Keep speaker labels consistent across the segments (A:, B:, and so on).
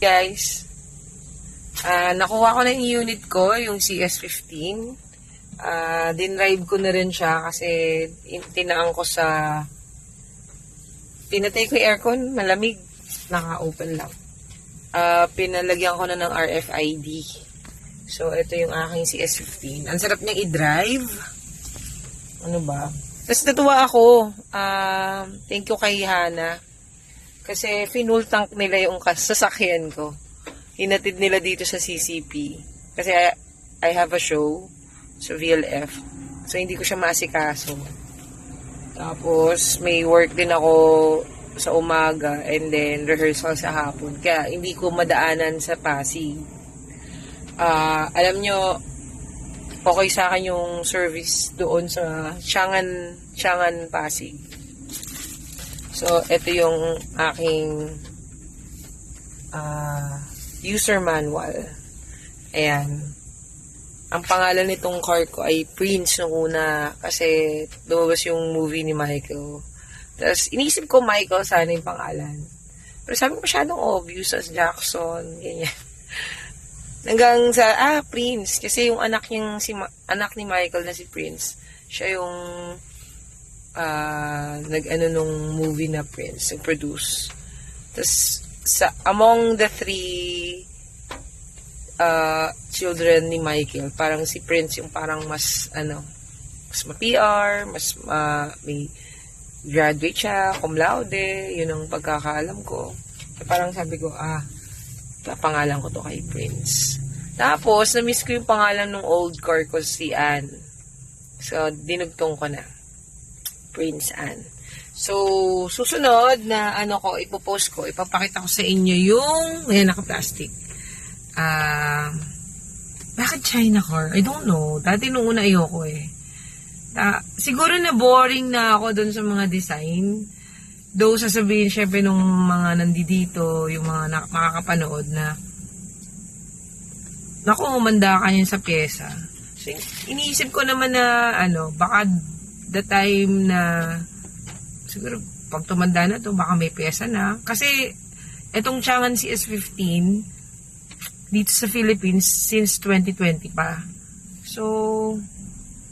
A: guys. Nakuha ko na yung unit ko, yung CS15. Dinrive ko na rin siya kasi tinaan ko sa... Pinatay ko yung aircon, malamig. Naka-open lang. Pinalagyan ko na ng RFID. So, ito yung aking CS15. Ang sarap niyang i-drive. Ano ba? Tapos natuwa ako. Thank you kay Hana. Kasi full tank nila yung sasakyan ko. Hinatid nila dito sa CCP. Kasi I have a show sa VLF. So, hindi ko siya maasikaso. Tapos, may work din ako sa umaga and then rehearsal sa hapon. Kaya, hindi ko madaanan sa Pasig. Alam nyo, okay sa akin yung service doon sa Tiangan Pasig. So, ito yung aking user manual. Ayan. Ang pangalan nitong car ko ay Prince nung una kasi lumabas yung movie ni Michael. Tapos, inisip ko Michael sana yung pangalan. Pero sabi ko masyadong obvious as Jackson, ganyan. Hanggang sa, Prince. Kasi yung anak ni Michael na si Prince, siya yung nag-ano nung movie na Prince, nag-produce. Tapos, among the three children ni Michael, parang si Prince yung parang mas ma-PR, mas may graduate siya, cum laude, yun ang pagkakaalam ko. So, parang sabi ko, pangalan ko to kay Prince. Tapos, na-miss ko yung pangalan ng old car ko, si Anne. So, dinugtong ko na. Prince Anne. So, susunod na ipopost ko, ipapakita ko sa inyo yung, ayan, naka-plastic. Bakit China car? I don't know. Dati nung una ayoko eh. Siguro na boring na ako dun sa mga design. Though sasabihin syempre nung mga nandito, yung mga makakapanood na naku, umanda ka yun sa pyesa. So, iniisip ko naman na baka the time na siguro pag tumanda na to, baka may pyesa na. Kasi etong Tiangan CS15 dito sa Philippines since 2020 pa. So,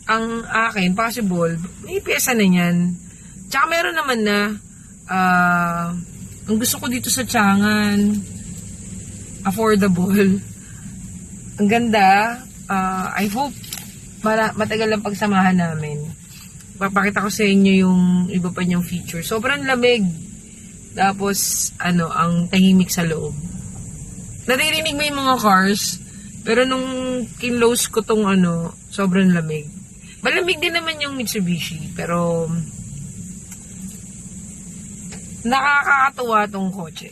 A: ang akin, possible, may pyesa na yan. Tsaka meron naman na ang gusto ko dito sa Tiangan, affordable. Ang ganda. I hope matagal lang pagsamahan namin. Papakita ko sa inyo yung iba pa niyang feature. Sobrang lamig. Tapos, ang tahimik sa loob. Naririnig mo yung mga cars, pero nung kinlose ko tong sobrang lamig. Malamig din naman yung Mitsubishi, pero nakakatuwa tong kotse.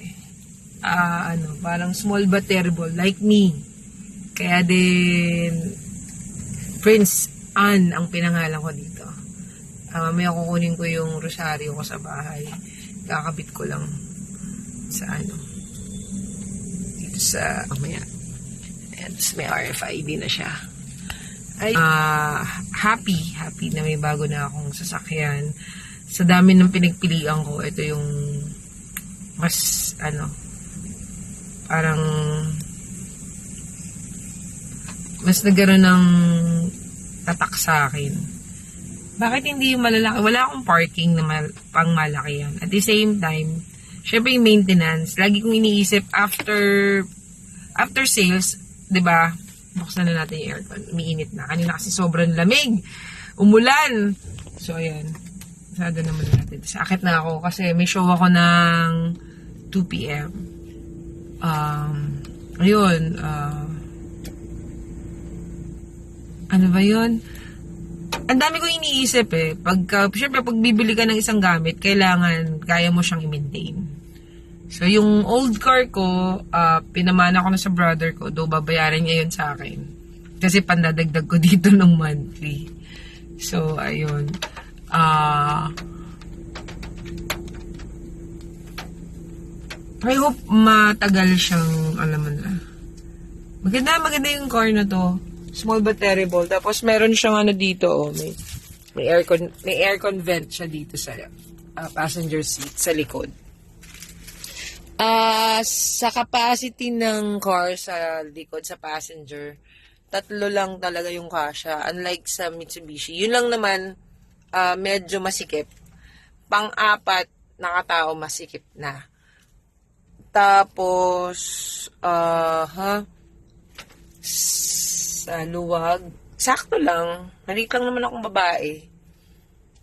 A: Parang small but terrible, like me. Kaya din, Prince Anne ang pinangalan ko dito. May kukunin ko yung rosaryo ko sa bahay. Kakabit ko lang sa dito sa mamaya. And may RFID na siya. Ay, happy na may bago na akong sasakyan. Sa dami ng pinagpilian ko, ito yung mas parang mas nagkaroon ng tatak sa akin. Bakit hindi yung malalaki? Wala akong parking na pang malaki yan. At the same time, syempre yung maintenance, lagi kong iniisip after sales, 'di ba? Buksan na natin yung aircon. Umiinit na. Kanina kasi sobrang lamig. Umulan. So, ayan. Masado naman natin. Sakit na ako kasi may show ako ng 2 p.m. Ayun. Ano ba yun? Ang dami ko iniisip eh. Siyempre, pag bibili ka ng isang gamit, kailangan, kaya mo siyang i-maintain. So, yung old car ko, pinamana ko na sa brother ko, though babayaran niya yun sa akin. Kasi pandadagdag ko dito ng monthly. So, ayun. I hope matagal siyang, alam mo na. Maganda yung car na to. Small but terrible. Tapos, meron siyang dito, may aircon vent siya dito sa passenger seat, sa likod. Sa capacity ng car sa likod sa passenger, 3 lang talaga yung kasya. Unlike sa Mitsubishi. Yun lang naman, medyo masikip. Pang-4, nakatao masikip na. Tapos, sa luwag, sakto lang. Maliit lang naman akong babae.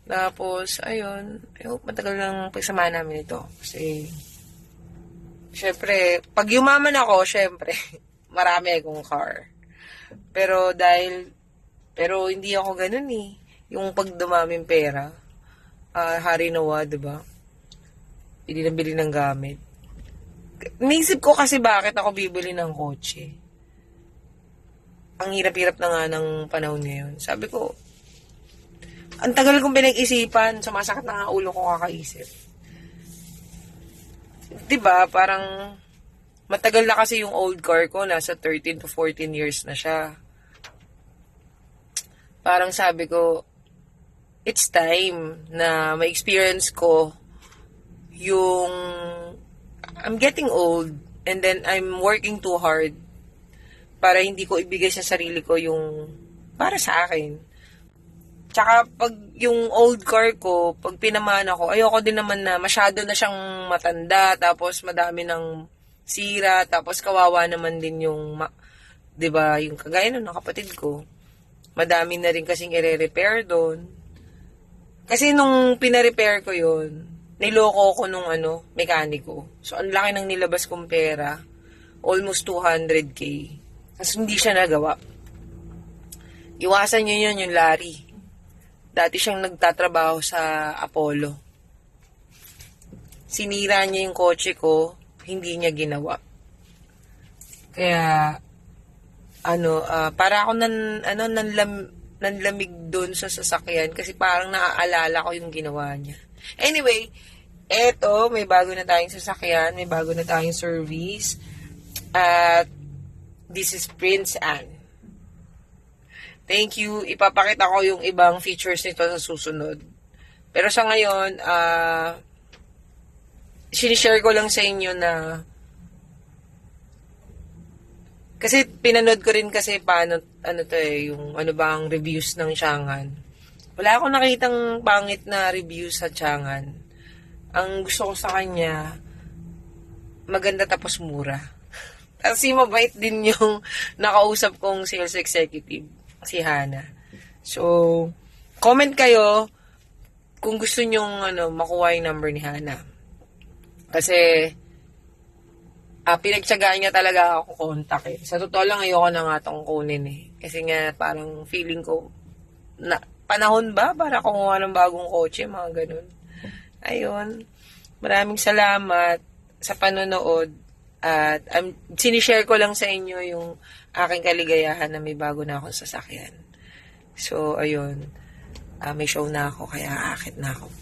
A: Tapos, ayun. I hope matagal lang pagsamahan namin ito. Kasi, syempre, pag yumaman ako, syempre, marami akong car. Pero hindi ako ganun eh. Yung pag dumaming pera, hari nawa, diba? Bili na bili ng gamit. Naisip ko kasi bakit ako bibili ng kotse. Ang hirap-hirap na nga ng panahon ngayon. Sabi ko, ang tagal kong pinag-isipan, sumasakit na nga ulo ko kakaisip. Diba, parang matagal na kasi yung old car ko, nasa 13 to 14 years na siya. Parang sabi ko, it's time na ma-experience ko yung I'm getting old and then I'm working too hard para hindi ko ibigay sa sarili ko yung para sa akin. Tsaka pag yung old car ko, pag pinamaan ako, ayoko din naman na masyado na siyang matanda, tapos madami ng sira, tapos kawawa naman din yung, 'di ba, yung kagaya ng kapatid ko. Madami na rin kasing ire-repair doon. Kasi nung pina-repair ko yun, niloko ko nung mekaniko. So, ang laki ng nilabas kong pera. Almost 200K. Tapos hindi siya nagawa. Iwasan nyo yun yung Larry. Dati siyang nagtatrabaho sa Apollo. Sinira niya yung kotse ko, hindi niya ginawa. Kaya, para ako nanlamig doon sa sasakyan kasi parang naaalala ko yung ginawa niya. Anyway, eto, may bago na tayong sasakyan, may bago na tayong service. At this is Prince Anne. Thank you. Ipapakita ko yung ibang features nito sa susunod. Pero sa ngayon, sinishare ko lang sa inyo na kasi pinanood ko rin kasi paano, yung ano bang reviews ng Chang'an. Wala akong nakitang pangit na reviews sa Chang'an. Ang gusto ko sa kanya, maganda tapos mura. Kasi mabait din yung nakausap kong sales executive, si Hana. So, comment kayo kung gusto nyong makuha yung number ni Hana. Kasi, pinagtsagaan niya talaga ako kontak eh. Sa totoo lang, ayoko na nga itong kunin eh. Kasi nga, parang feeling ko, na panahon ba para kumuha ng bagong kotse, mga ganun. Ayun. Maraming salamat sa panonood. At sinishare ko lang sa inyo yung aking kaligayahan na may bago na akong sasakyan. So, ayun. May show na ako, kaya aakit na ako.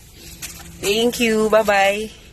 A: Thank you. Bye-bye.